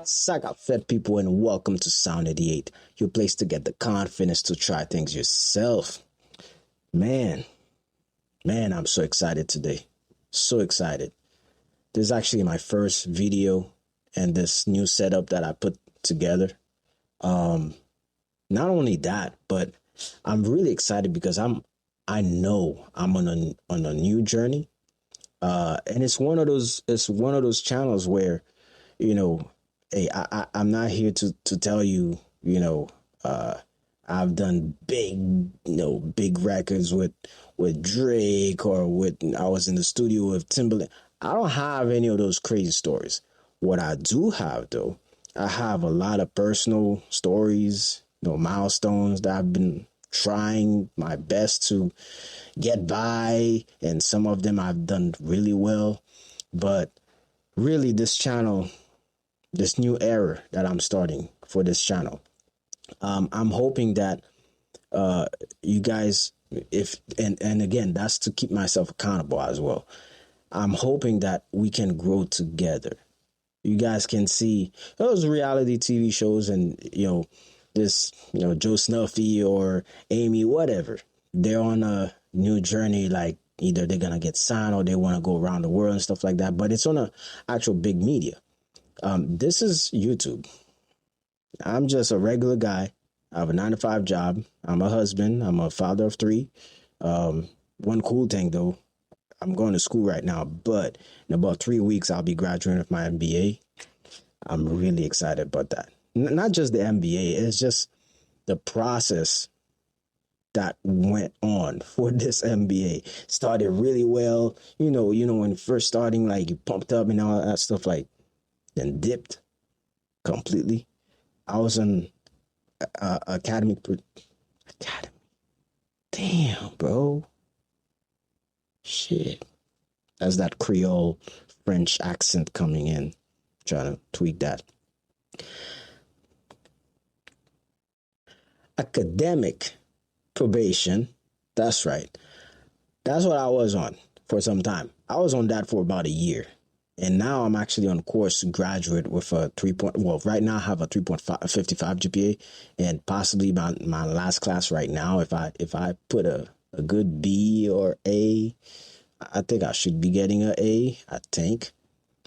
Sack up fed people and welcome to Sound 88, your place to get the confidence to try things yourself. Man, I'm so excited today. So excited. This is actually my first video and this new setup that I put together. Not only that, but I'm really excited because I know I'm on a new journey. And it's one of those channels where, hey, I'm not here to tell you, I've done big records with Drake or I was in the studio with Timberland. I don't have any of those crazy stories. What I do have, though, I have a lot of personal stories, milestones that I've been trying my best to get by, and some of them I've done really well. But really, this channel, this new era that I'm starting for this channel, I'm hoping that you guys, and again, that's to keep myself accountable as well. I'm hoping that we can grow together. You guys can see those reality TV shows and, this, Joe Snuffy or Amy, whatever. They're on a new journey, like either they're going to get signed or they want to go around the world and stuff like that. But it's on a actual big media. This is YouTube. I'm just a regular guy. I have a 9-to-5 job. I'm a husband. I'm a father of 3. One cool thing, though, I'm going to school right now, but in about 3 weeks, I'll be graduating with my MBA. I'm really excited about that. Not just the MBA, it's just the process that went on for this MBA. Started really well. When first starting, like you pumped up and all that stuff, like then dipped completely. I was in academy. Damn, bro. Shit. That's that Creole French accent coming in. Trying to tweak that. Academic probation. That's right. That's what I was on for some time. I was on that for about a year. And now I'm actually on course to graduate with a right now I have a 3.55 GPA, and possibly my last class right now, if I put a good B or A, I think I should be getting an A, I think.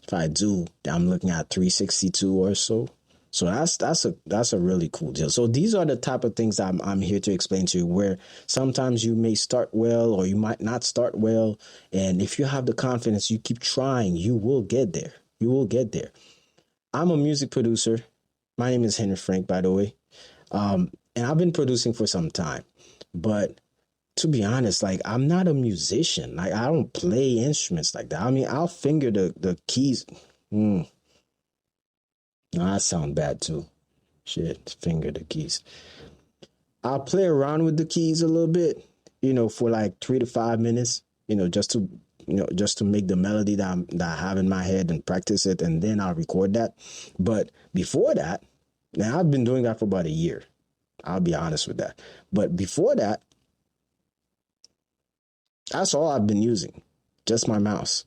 If I do, I'm looking at 362 or so. So that's a really cool deal. So these are the type of things I'm here to explain to you, where sometimes you may start well or you might not start well. And if you have the confidence, you keep trying, you will get there. You will get there. I'm a music producer. My name is Henry Frank, by the way. And I've been producing for some time. But to be honest, like, I'm not a musician. Like, I don't play instruments like that. I mean, I'll finger the keys. I sound bad too. Shit, finger the keys. I'll play around with the keys a little bit, for like 3 to 5 minutes, just to make the melody that I have in my head and practice it, and then I'll record that. But before that, now I've been doing that for about a year. I'll be honest with that. But before that, that's all I've been using. Just my mouse.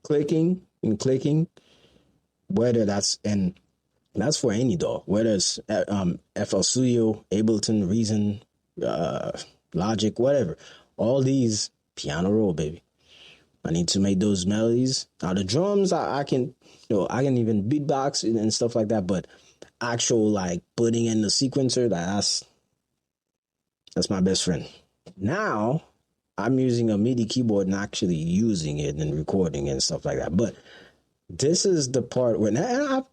Clicking and clicking. Whether that's for any DAW, whether it's FL Studio, Ableton, Reason, Logic, whatever. All these piano roll, baby. I need to make those melodies. Now the drums, I can even beatbox and stuff like that. But actual like putting in the sequencer, that's my best friend. Now I'm using a MIDI keyboard and actually using it and recording and stuff like that. But this is the part where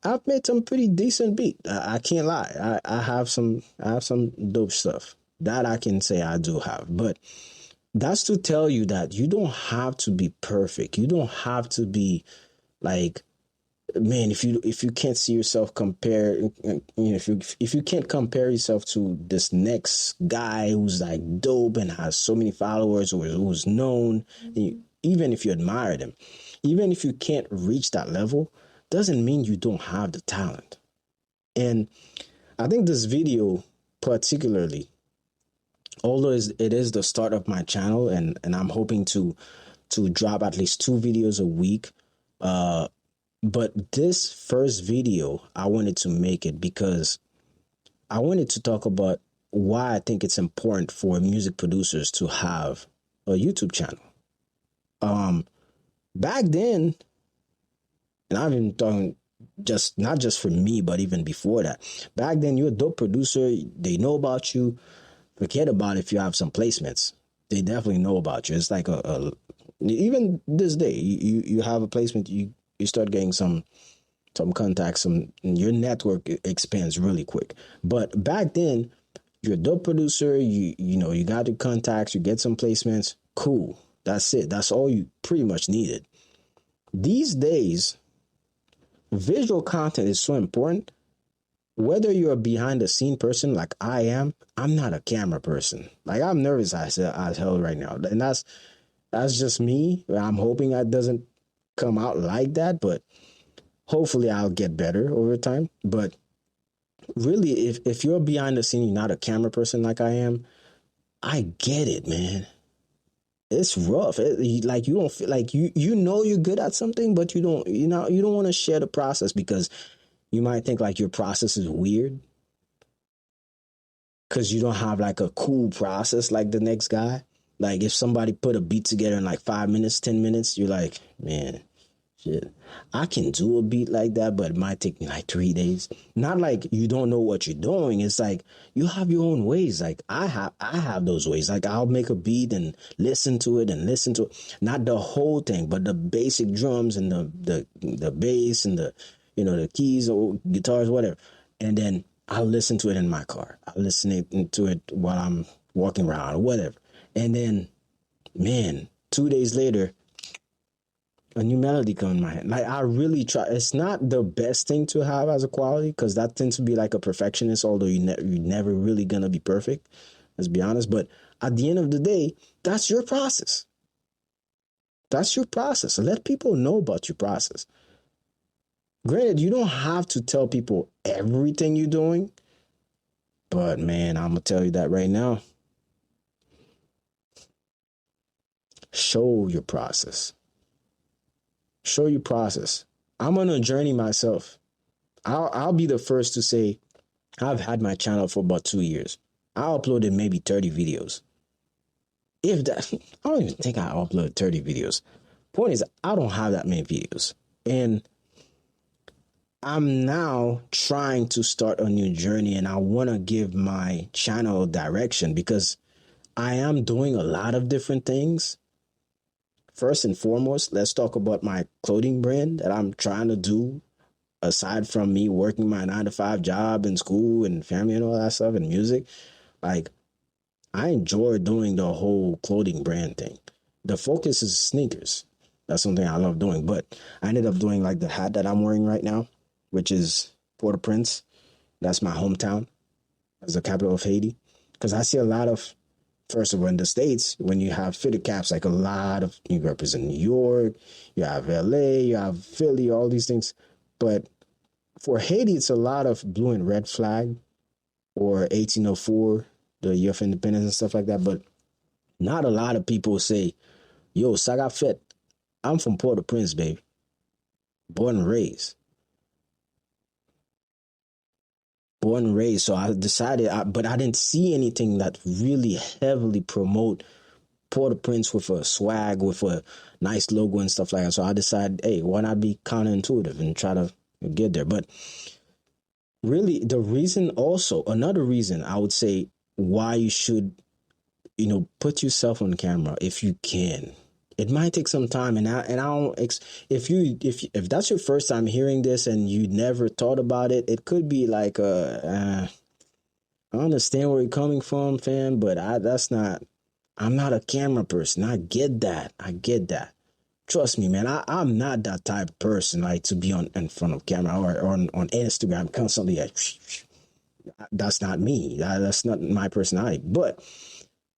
I've made some pretty decent beat. I can't lie. I have some dope stuff that I can say I do have. But that's to tell you that you don't have to be perfect. You don't have to be like, man, if you can't see yourself compare, if you can't compare yourself to this next guy who's like dope and has so many followers or who's known, even if you admire them. Even if you can't reach that level, doesn't mean you don't have the talent. And I think this video particularly, although it is the start of my channel, and I'm hoping to drop at least 2 videos a week, But this first video, I wanted to make it because I wanted to talk about why I think it's important for music producers to have a YouTube channel. Um, Back then, and I've been talking just not just for me, but even before that. Back then, you're a dope producer. They know about you. Forget about if you have some placements. They definitely know about you. It's like even this day, you have a placement. You start getting some contacts. Your network expands really quick. But back then, you're a dope producer. You got the contacts. You get some placements. Cool. That's it. That's all you pretty much needed. These days, visual content is so important. Whether you're a behind the scene person like I am, I'm not a camera person. Like I'm nervous as hell right now. And that's just me. I'm hoping that doesn't come out like that, but hopefully I'll get better over time. But really, if you're behind the scene, you're not a camera person like I am, I get it, man. It's rough. Like you don't feel like you know you're good at something, but you don't want to share the process because you might think like your process is weird because you don't have like a cool process like the next guy. Like if somebody put a beat together in like 5 minutes, 10 minutes, you're like, man, shit, I can do a beat like that, but it might take me like 3 days. Not like you don't know what you're doing. It's like you have your own ways. Like I have those ways. Like I'll make a beat and listen to it. Not the whole thing, but the basic drums and the bass and the keys or guitars, whatever. And then I'll listen to it in my car. I'll listen to it while I'm walking around or whatever. And then, man, 2 days later, a new melody come in my head. Like I really try. It's not the best thing to have as a quality because that tends to be like a perfectionist. Although you're never really gonna be perfect, let's be honest. But at the end of the day, that's your process. That's your process. So let people know about your process. Granted, you don't have to tell people everything you're doing, but man, I'm gonna tell you that right now. Show your process. Show your process. I'm on a journey myself. I'll be the first to say I've had my channel for about 2 years. I uploaded maybe 30 videos. If that, I don't even think I uploaded 30 videos. Point is, I don't have that many videos. And I'm now trying to start a new journey and I want to give my channel direction because I am doing a lot of different things. First and foremost, let's talk about my clothing brand that I'm trying to do aside from me working my 9-to-5 job and school and family and all that stuff and music. Like, I enjoy doing the whole clothing brand thing. The focus is sneakers. That's something I love doing. But I ended up doing like the hat that I'm wearing right now, which is Port-au-Prince. That's my hometown. That's the capital of Haiti. Because I see a lot of, first of all, in the States, when you have fitted caps, like a lot of, you represent New York, you have LA, you have Philly, all these things. But for Haiti, it's a lot of blue and red flag or 1804, the year of independence and stuff like that. But not a lot of people say, yo, Saga Fit, I'm from Port-au-Prince, baby. Born and raised. Born and raised. So I decided, but I didn't see anything that really heavily promote Port-au-Prince with a swag, with a nice logo and stuff like that. So I decided, hey, why not be counterintuitive and try to get there? But really, the reason also, another reason I would say why you should, put yourself on camera if you can. It might take some time, and I don't. If that's your first time hearing this and you never thought about it, it could be like I understand where you're coming from, fam, but I'm not a camera person. I get that. Trust me, man. I'm not that type of person like to be in front of camera or on Instagram constantly. That's not me. That's not my personality. But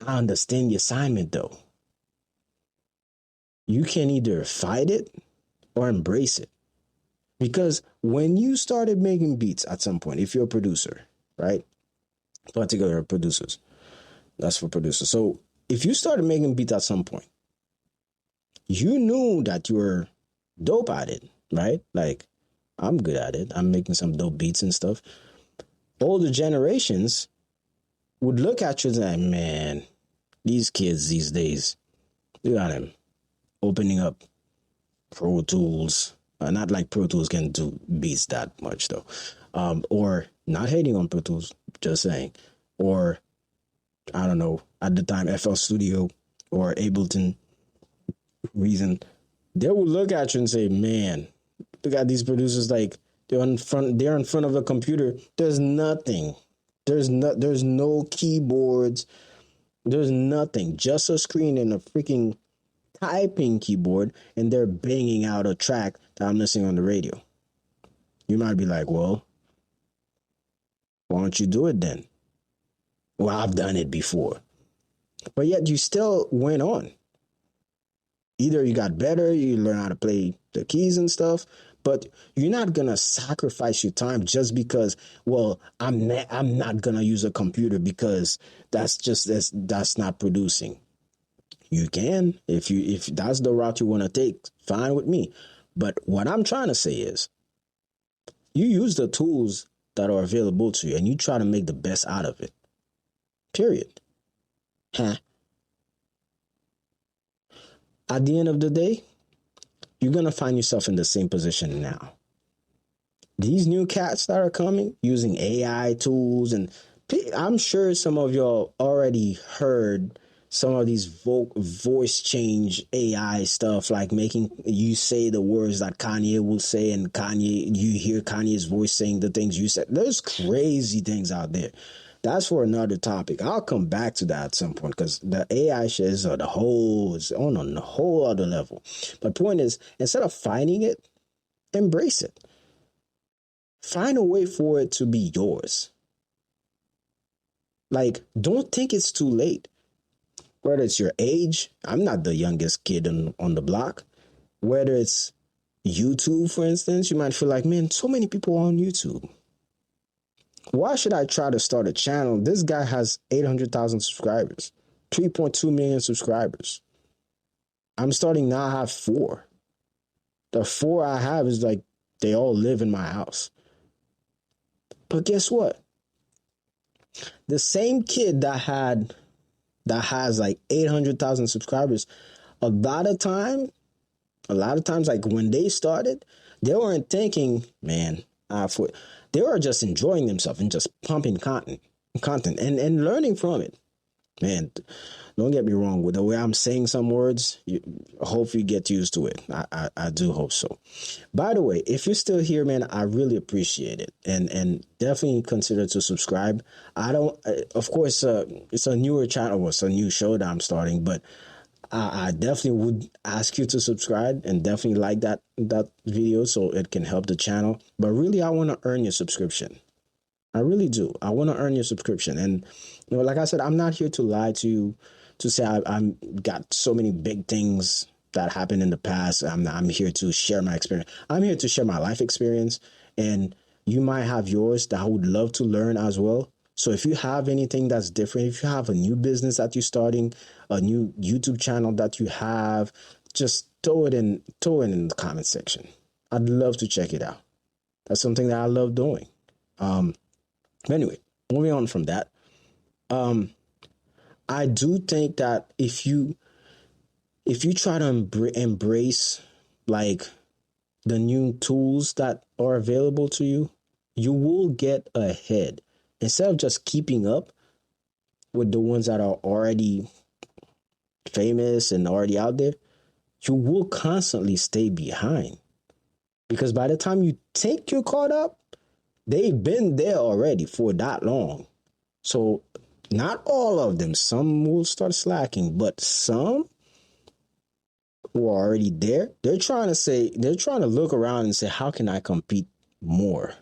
I understand the assignment, though. You can either fight it or embrace it. Because when you started making beats at some point, if you're a producer, right? Particular producers. That's for producers. So if you started making beats at some point, you knew that you were dope at it. right? Like, I'm good at it. I'm making some dope beats and stuff. Older generations would look at you and say, man, these kids these days, look at them opening up Pro Tools. Not like Pro Tools can do beats that much, though. Or not hating on Pro Tools, just saying. Or, I don't know, at the time, FL Studio or Ableton Reason. They would look at you and say, man, look at these producers, like, they're in front of a computer. There's nothing. There's no keyboards. There's nothing. Just a screen and a freaking typing keyboard, and they're banging out a track that I'm listening on the radio. You might be like, well, why don't you do it then? Well, I've done it before. But yet you still went on. Either you got better, you learn how to play the keys and stuff, but you're not going to sacrifice your time just because, well, I'm not going to use a computer because that's not producing. You can, if that's the route you want to take, fine with me. But what I'm trying to say is, you use the tools that are available to you and you try to make the best out of it. Period. Huh? At the end of the day, you're going to find yourself in the same position now. These new cats that are coming using AI tools, and I'm sure some of y'all already heard some of these voice change AI stuff, like making you say the words that Kanye will say, and you hear Kanye's voice saying the things you said. There's crazy things out there. That's for another topic. I'll come back to that at some point, because the AI shit is on a whole other level. But point is, instead of fighting it, embrace it. Find a way for it to be yours. Like, don't think it's too late. Whether it's your age, I'm not the youngest kid on the block. Whether it's YouTube, for instance, you might feel like, man, so many people on YouTube. Why should I try to start a channel? This guy has 800,000 subscribers, 3.2 million subscribers. I'm starting now, I have 4. The 4 I have is like, they all live in my house. But guess what? The same kid that has like 800,000 subscribers, a lot of times, like when they started, they weren't thinking, man, they were just enjoying themselves and just pumping content and learning from it. Man, don't get me wrong, with the way I'm saying some words, I hope you get used to it. I do hope so. By the way, if you're still here, man, I really appreciate it. And definitely consider to subscribe. Of course, it's a newer channel, it's a new show that I'm starting, but I definitely would ask you to subscribe and definitely like that video so it can help the channel. But really, I want to earn your subscription. I really do. I want to earn your subscription. And, like I said, I'm not here to lie to you, to say I'm got so many big things that happened in the past. I'm here to share my experience. I'm here to share my life experience. And you might have yours that I would love to learn as well. So if you have anything that's different, if you have a new business that you're starting, a new YouTube channel that you have, just throw it in the comment section. I'd love to check it out. That's something that I love doing. Anyway, moving on from that, I do think that if you try to embrace like the new tools that are available to you, you will get ahead. Instead of just keeping up with the ones that are already famous and already out there, you will constantly stay behind. Because by the time you think you're caught up, they've been there already for that long. So not all of them. Some will start slacking, but some who are already there, they're trying to look around and say, how can I compete more?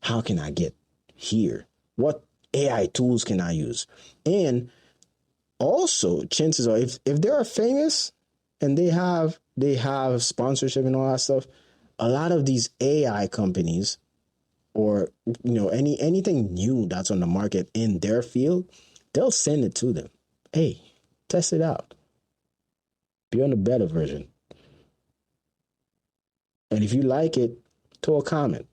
How can I get here? What AI tools can I use? And also, chances are, if they are famous and they have sponsorship and all that stuff, a lot of these AI companies, or anything new that's on the market in their field, they'll send it to them. Hey, test it out. Be on the beta version. if you like it, throw a comment.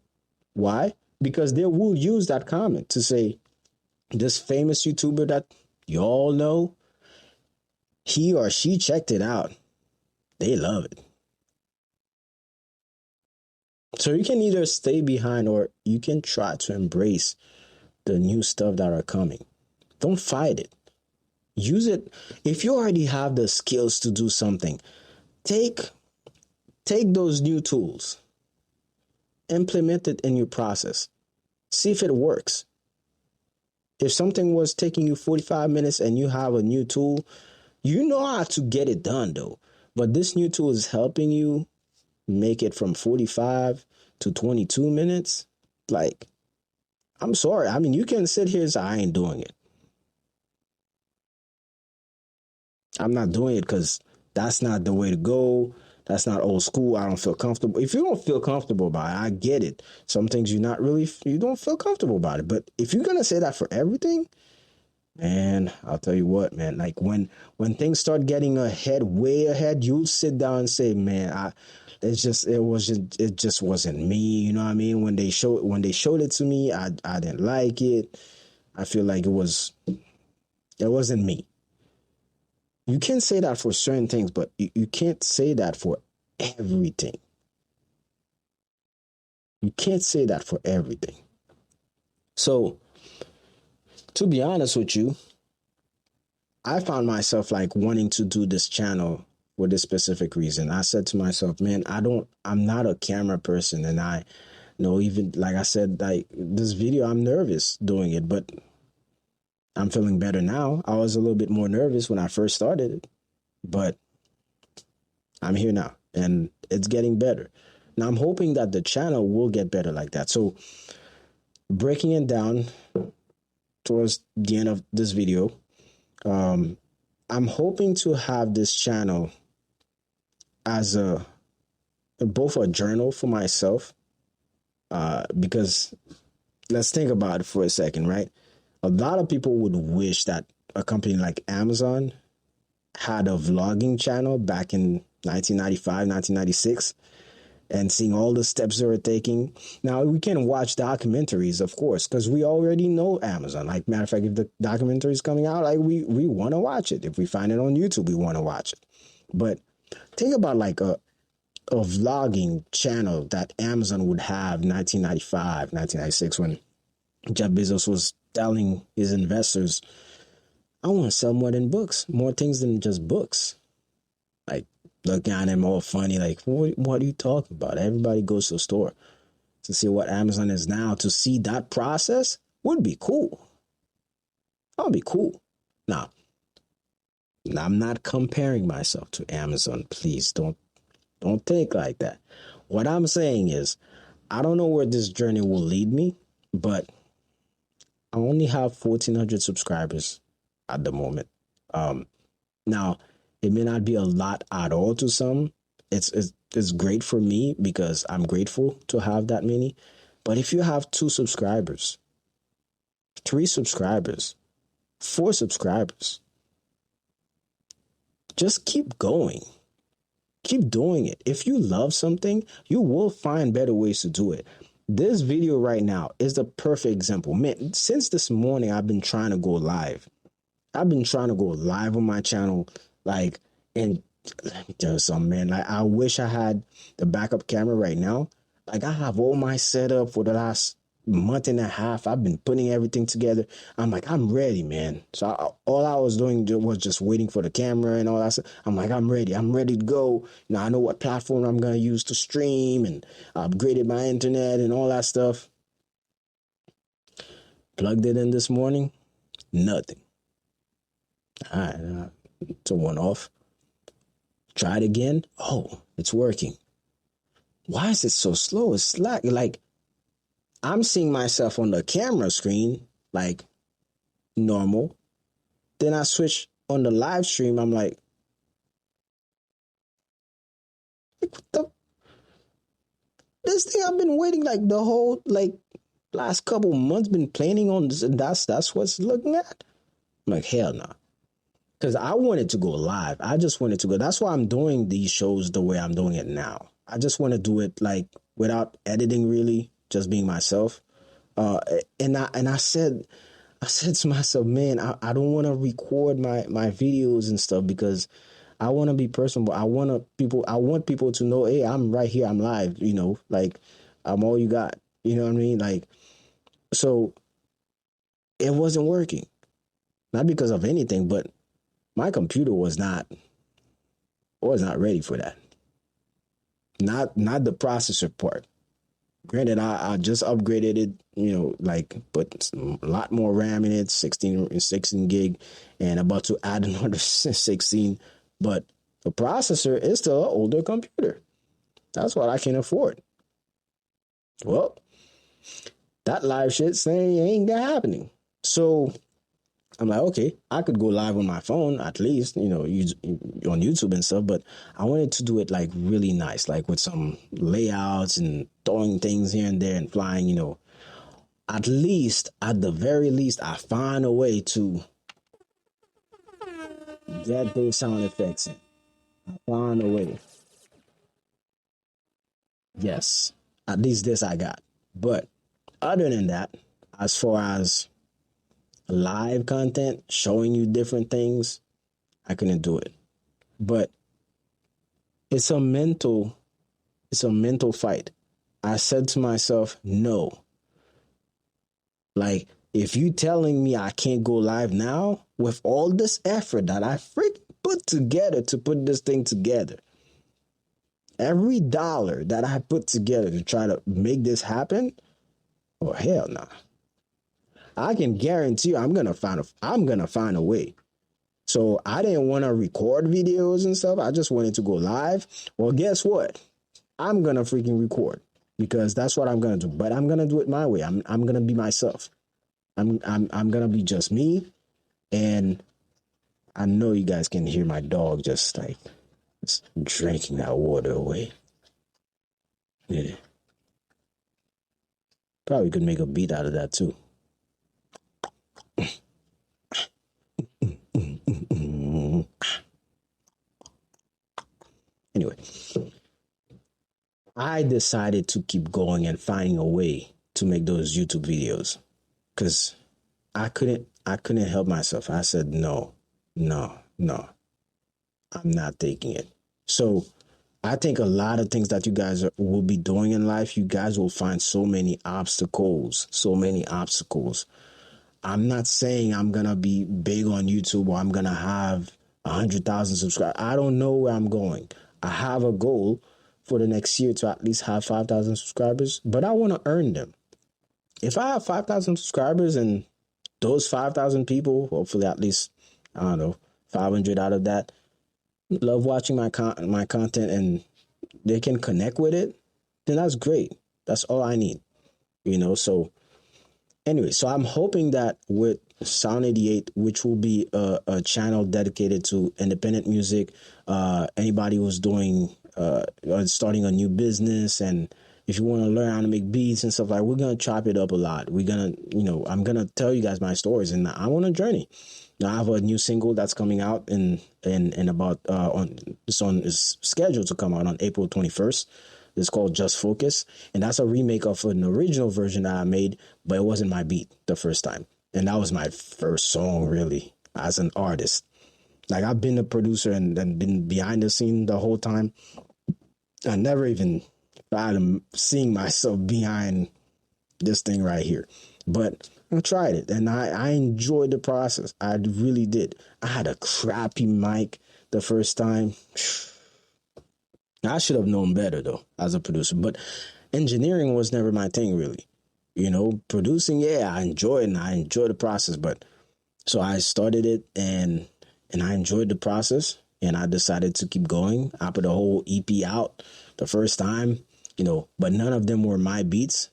Why? Because they will use that comment to say, this famous YouTuber that you all know, he or she checked it out. They love it. So you can either stay behind or you can try to embrace the new stuff that are coming. Don't fight it. Use it. If you already have the skills to do something, take those new tools, implement it in your process. See if it works. If something was taking you 45 minutes and you have a new tool, you know how to get it done though. But this new tool is helping you make it from 45 to 22 minutes. Like, I'm sorry. I mean, you can sit here and say, I ain't doing it. I'm not doing it because that's not the way to go. That's not old school. I don't feel comfortable. If you don't feel comfortable about it, I get it. Some things you don't feel comfortable about it. But if you're going to say that for everything, man, I'll tell you what, man, like when things start getting way ahead, you'll sit down and say, man, it just wasn't me. You know what I mean? When they showed it to me, I didn't like it. I feel like it wasn't me. You can say that for certain things, but you can't say that for everything. You can't say that for everything. So, to be honest with you, I found myself like wanting to do this channel for this specific reason. I said to myself, man, I'm not a camera person. And I know, even like I said, like this video, I'm nervous doing it, but I'm feeling better now. I was a little bit more nervous when I first started it, but I'm here now and it's getting better. Now I'm hoping that the channel will get better like that. So breaking it down towards the end of this video, I'm hoping to have this channel as both a journal for myself, because let's think about it for a second, right? A lot of people would wish that a company like Amazon had a vlogging channel back in 1995, 1996, and seeing all the steps they were taking. Now, we can watch documentaries, of course, because we already know Amazon. Like, matter of fact, if the documentary is coming out, like we want to watch it. If we find it on YouTube, we want to watch it. But think about like a vlogging channel that Amazon would have 1995, 1996, when Jeff Bezos was telling his investors, I want to sell more than books, more things than just books. Like, looking at him all funny, like, what are you talking about? Everybody goes to the store. To see what Amazon is now, to see that process would be cool. That would be cool. Now, I'm not comparing myself to Amazon. Please don't think like that. What I'm saying is, I don't know where this journey will lead me, but I only have 1,400 subscribers at the moment. Now, it may not be a lot at all to some. It's great for me because I'm grateful to have that many. But if you have 2 subscribers, 3 subscribers, 4 subscribers, just keep going. Keep doing it. If you love something, you will find better ways to do it. This video right now is the perfect example. Man, since this morning, I've been trying to go live. I've been trying to go live on my channel. Like, and let me tell you something, man. Like, I wish I had the backup camera right now. Like, I have all my setup for the last month and a half. I've been putting everything together. I'm like, I'm ready, man. So all I was doing was just waiting for the camera and all that stuff. I'm like, I'm ready to go. Now I know what platform I'm going to use to stream, and I upgraded my internet and all that stuff. Plugged it in this morning. Nothing. All right. It's a one-off. Try it again. Oh, it's working. Why is it so slow? It's like I'm seeing myself on the camera screen like normal. Then I switch on the live stream. I'm like what the? This thing I've been waiting like the whole last couple months, been planning on this, and that's what's looking at. I'm like, hell no. Because I wanted to go live. I just wanted to go. That's why I'm doing these shows the way I'm doing it now. I just want to do it like without editing, really, just being myself. Uh, I said to myself, man, I don't want to record my videos and stuff because I want to be personable. I want people to know, hey, I'm right here, I'm live, like I'm all you got. You know what I mean? Like, so it wasn't working. Not because of anything, but my computer was not ready for that. Not the processor part. Granted, I just upgraded it, like put a lot more RAM in it, 16 gig, and about to add another 16. But the processor is still an older computer. That's what I can afford. Well, that live shit saying ain't happening. So I'm like, okay, I could go live on my phone at least, on YouTube and stuff, but I wanted to do it like really nice, like with some layouts and throwing things here and there and flying, at the very least, I find a way to get those sound effects in. I find a way. Yes, at least this I got. But other than that, as far as live content, showing you different things, I couldn't do it. But it's a mental fight. I said to myself, no. Like, if you telling me I can't go live now with all this effort that I freaking put together to put this thing together, every dollar that I put together to try to make this happen, oh hell no. Nah. I can guarantee you I'm gonna find a way. So I didn't want to record videos and stuff. I just wanted to go live. Well, guess what? I'm gonna freaking record because that's what I'm gonna do. But I'm gonna do it my way. I'm gonna be myself. I'm gonna be just me. And I know you guys can hear my dog just drinking that water away. Yeah. Probably could make a beat out of that too. Anyway, I decided to keep going and finding a way to make those YouTube videos because I couldn't help myself. I said, no, I'm not taking it. So I think a lot of things that you guys will be doing in life, you guys will find so many obstacles. I'm not saying I'm going to be big on YouTube or I'm going to have 100,000 subscribers. I don't know where I'm going. I have a goal for the next year to at least have 5,000 subscribers, but I want to earn them. If I have 5,000 subscribers and those 5,000 people, hopefully at least, I don't know, 500 out of that, love watching my content and they can connect with it, then that's great. That's all I need, so anyway, so I'm hoping that with Sound 88, which will be a channel dedicated to independent music, anybody who's doing starting a new business, and if you want to learn how to make beats and stuff, like, we're gonna chop it up a lot. We're gonna, I'm gonna tell you guys my stories, and I'm on a journey. Now I have a new single that's coming out in about it's scheduled to come out on April 21st. It's called Just Focus, and that's a remake of an original version that I made, but it wasn't my beat the first time. And that was my first song, really, as an artist. Like, I've been a producer and been behind the scene the whole time. I never even thought of seeing myself behind this thing right here. But I tried it, and I enjoyed the process. I really did. I had a crappy mic the first time. I should have known better, though, as a producer. But engineering was never my thing, really. Producing, yeah, I enjoy it, and I enjoy the process. But so I started it, and I enjoyed the process, and I decided to keep going. I put a whole EP out the first time, but none of them were my beats.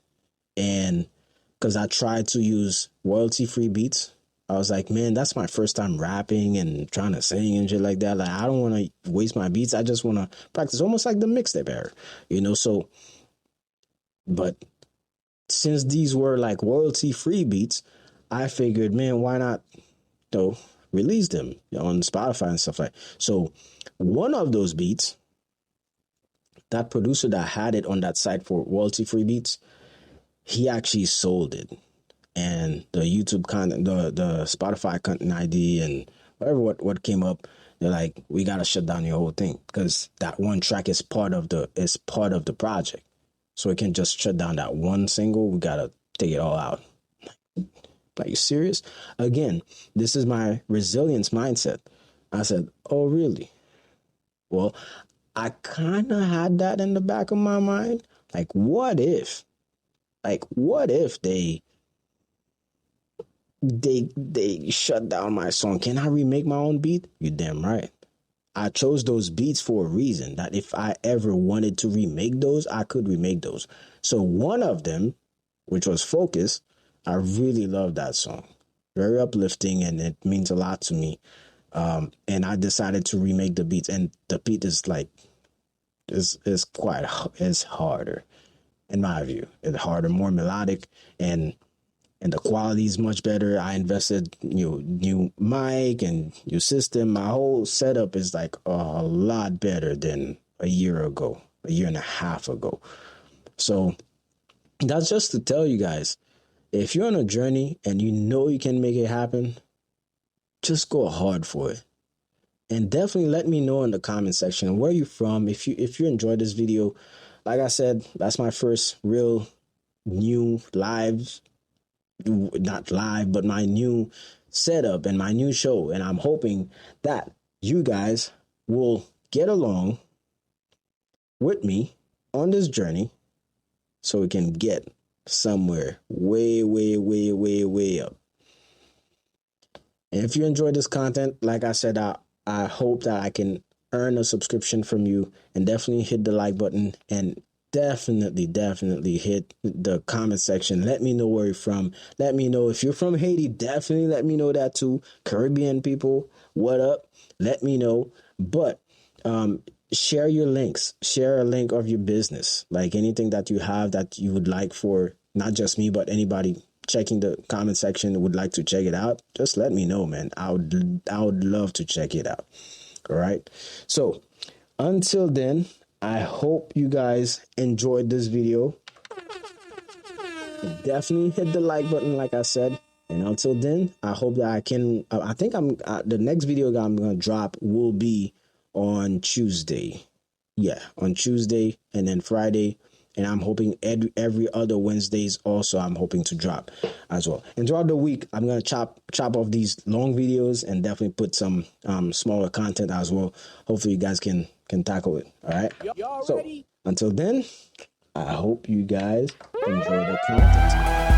And because I tried to use royalty-free beats, I was like, man, that's my first time rapping and trying to sing and shit like that. Like, I don't want to waste my beats. I just want to practice, almost like the mixtape era, so. But since these were like royalty-free beats, I figured, man, why not, release them on Spotify and stuff like that. So one of those beats, that producer that had it on that site for royalty-free beats, he actually sold it. And the YouTube content, the Spotify content ID and whatever what came up, they're like, we gotta shut down your whole thing because that one track is part of the project. So we can just shut down that one single. We gotta take it all out. Are you serious? Again, this is my resilience mindset. I said, oh, really? Well, I kind of had that in the back of my mind. Like, what if? What if they shut down my song? Can I remake my own beat? You're damn right. I chose those beats for a reason, that if I ever wanted to remake those, I could remake those. So one of them, which was Focus, I really love that song. Very uplifting, and it means a lot to me. And I decided to remake the beats, and the beat is like, is harder, in my view. It's harder, more melodic, and the quality is much better. I invested new mic and new system. My whole setup is like a lot better than a year and a half ago. So that's just to tell you guys, if you're on a journey and you know you can make it happen, just go hard for it. And definitely let me know in the comment section where you're from. If you enjoyed this video, like I said, that's my first real new live, not live, but my new setup and my new show. And I'm hoping that you guys will get along with me on this journey so we can get somewhere way, way, way, way, way up. And if you enjoyed this content, like I said, I hope that I can earn a subscription from you, and definitely hit the like button, and definitely hit the comment section. Let me know where you're from. Let me know if you're from Haiti. Definitely let me know that too. Caribbean people, what up? Let me know. But share your links. Share a link of your business, like anything that you have that you would like for not just me, but anybody checking the comment section would like to check it out. Just let me know, man. I would love to check it out. All right. So until then, I hope you guys enjoyed this video. Definitely hit the like button, like I said. And until then, I hope that I can. I think the next video that I'm gonna drop will be on Tuesday. Yeah, on Tuesday and then Friday. And I'm hoping every other Wednesdays also I'm hoping to drop as well. And throughout the week, I'm going to chop off these long videos and definitely put some smaller content as well. Hopefully you guys can tackle it. All right. So until then, I hope you guys enjoy the content.